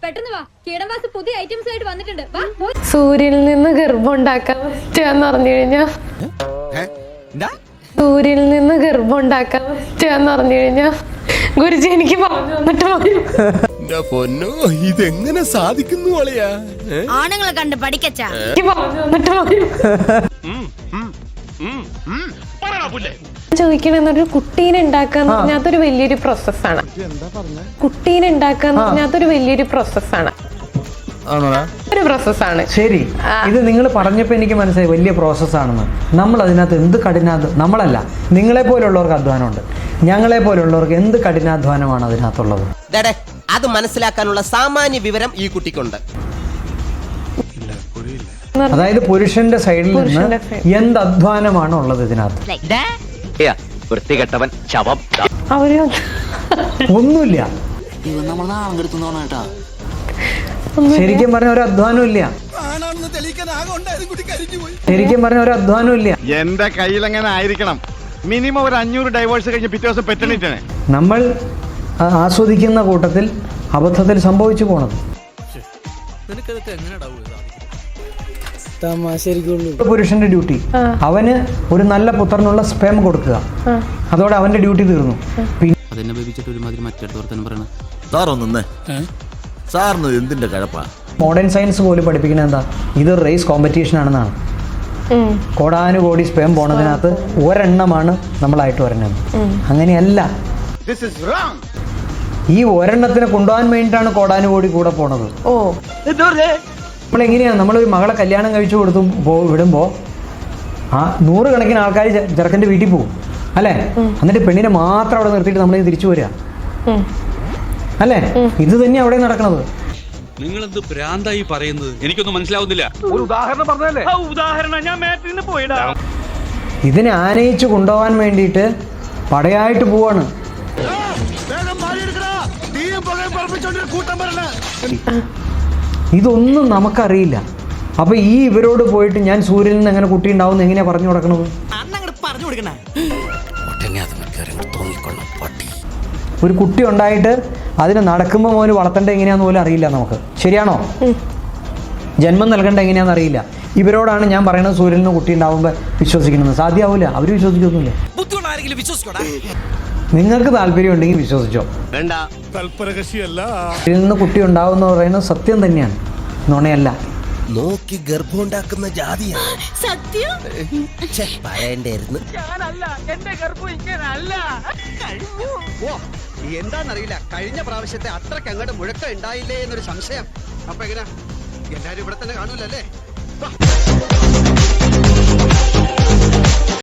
പെട്ടെന്ന് വാ, കീടവാസ പുതിയ ഐറ്റംസ് ആയിട്ട് വന്നിട്ടുണ്ട്. സൂര്യനിൽ നിന്ന് ഗർഭം ഉണ്ടാക്കാൻ പറ്റുകയെന്ന് പറഞ്ഞു കഴിഞ്ഞാ സൂര്യനിൽ നിന്ന് ഗർഭം ഉണ്ടാക്കാൻ പറ്റുകയെന്ന് പറഞ്ഞു കഴിഞ്ഞാ ഗുരുജി എനിക്ക് പറഞ്ഞു തന്നിട്ട് മതി. പൊന്നോ, ഇതെങ്ങനെ സാധിക്കുന്നു? ആണുങ്ങളെ കണ്ട് പഠിക്കച്ചാ പറഞ്ഞു തന്നിട്ട് മതി. ചോദിക്കണെന്നൊരു കുട്ടീനെ ഉണ്ടാക്കാന്ന് പറഞ്ഞാൽ അതൊരു വലിയൊരു പ്രോസസ്സാണ്. കുട്ടീനെ ഉണ്ടാക്കാന്ന് പറഞ്ഞാൽ അതൊരു വലിയൊരു പ്രോസസ്സാണ്. ഒരു പ്രോസസ്സാണ്. ശരി, ഇത് നിങ്ങൾ പറഞ്ഞപ്പോൾ എനിക്ക് മനസ്സിലായി വലിയ പ്രോസസ്സാണെന്ന്. നമ്മൾ അതിനകത്ത് എന്ത് നമ്മളല്ല, നിങ്ങളെ പോലുള്ളവർക്ക് അധ്വാനമുണ്ട്. ഞങ്ങളെ പോലുള്ളവർക്ക് എന്ത് കഠിനാധ്വാനമാണ് അതിനകത്തുള്ളത്? അത് മനസ്സിലാക്കാനുള്ള സാമാന്യ വിവരം ഈ കുട്ടിക്കുണ്ട്. അതായത് പുരുഷന്റെ സൈഡിൽ നിന്ന് എന്ത് അധ്വാനമാണ് ഉള്ളത് ഇതിനകത്ത്? അവര് ഒന്നുമില്ല. ശരിക്കും പറഞ്ഞ ഒരു അധ്വാനം ഇല്ല. ശരിക്കും പറഞ്ഞ ഒരു അധ്വാനം ഇല്ല. എന്റെ കയ്യിൽ എങ്ങനെ ആയിരിക്കണം? മിനിമം ഒരു 500 ഡൈവേഴ്സ് കഴിഞ്ഞ് പിറ്റേ ദിവസം പെറ്റണിട്ടാണ് നമ്മൾ ആസ്വദിക്കുന്ന കൂട്ടത്തിൽ അബദ്ധത്തിൽ സംഭവിച്ചു പോണത്. പുരുഷന്റെ ഡ്യൂട്ടി അവന് ഒരു നല്ല പുത്രനുള്ള സ്പേം കൊടുക്കുക. അതോടെ അവന്റെ ഡ്യൂട്ടി തീർന്നു. മോഡേൺ സയൻസ് പോലും പഠിപ്പിക്കുന്നത് എന്താ? ഇത് റേസ് കോമ്പറ്റീഷൻ ആണെന്നാണ്. കോടാനുകോടി സ്പേം പോണതിനകത്ത് ഒരെണ്ണമാണ് നമ്മളായിട്ട് വരുന്നത്. അങ്ങനെയല്ല. ഈ ഒരെണ്ണത്തിനെ കൊണ്ടുപോകാൻ വേണ്ടിയിട്ടാണ് കോടാനുകോടി കൂടെ പോണത്. നമ്മളെങ്ങനെയാണ് നമ്മളൊരു മകളെ കല്യാണം കഴിച്ചു കൊടുത്തും വിടുമ്പോൾ 100 കണക്കിന് ആൾക്കാർ ചെറുക്കൻ്റെ വീട്ടിൽ പോകും അല്ലേ? എന്നിട്ട് പെണ്ണിനെ മാത്രം അവിടെ നിർത്തിയിട്ട് നമ്മൾ തിരിച്ചു വരിക അല്ലേ? ഇത് തന്നെയാണ് അവിടെ നടക്കുന്നത്. നിങ്ങൾ എന്ത് ഭ്രാന്തായി പറയുന്നത്? എനിക്കൊന്നും മനസ്സിലാവുന്നില്ല. ഒരു ഉദാഹരണം പറഞ്ഞല്ലേ? ഞാൻ മാറ്റിന് പോയിടാ. ഇതിനെ ആനയിച്ചു കൊണ്ടുപോകാൻ വേണ്ടിയിട്ട് പടയായിട്ട് പോവാണ്. ഇതൊന്നും നമുക്കറിയില്ല. അപ്പൊ ഈ ഇവരോട് പോയിട്ട് ഞാൻ സൂര്യനിൽ നിന്ന് എങ്ങനെ കുട്ടി ഉണ്ടാവും എങ്ങനെയാ പറഞ്ഞു കൊടുക്കണത്? ഒരു കുട്ടി ഉണ്ടായിട്ട് അതിന് നടക്കുമ്പോൾ മോന് വളർത്തേണ്ട എങ്ങനെയാന്ന് പോലും അറിയില്ല നമുക്ക്. ശരിയാണോ? ജന്മം നൽകേണ്ട എങ്ങനെയാണെന്ന് അറിയില്ല. ഇവരോടാണ് ഞാൻ പറയുന്നത് സൂര്യനിൽ നിന്ന് കുട്ടി ഉണ്ടാവുമ്പോൾ വിശ്വസിക്കണമെന്ന്. സാധ്യമാവില്ല. അവർ വിശ്വസിക്കൊന്നുമില്ല. നിങ്ങൾക്ക് താല്പര്യം ഉണ്ടെങ്കിൽ വിശ്വസിച്ചോ. ഇതിൽ നിന്ന് കുട്ടി ഉണ്ടാവുമെന്ന് പറയുന്നത് സത്യം തന്നെയാണ്, നുണയല്ല. നോക്കി ഗർഭമുണ്ടാക്കുന്ന ജാതിയാണ് സത്യം. പറയണ്ടായിരുന്നു. എന്താന്നറിയില്ല, കഴിഞ്ഞ പ്രാവശ്യത്തെ അത്രക്ക് അങ്ങോട്ട് മുഴക്കം ഉണ്ടായില്ലേ എന്നൊരു സംശയം. അപ്പൊ എങ്ങനെയാ, എല്ലാരും ഇവിടെ തന്നെ കാണൂലല്ലേ?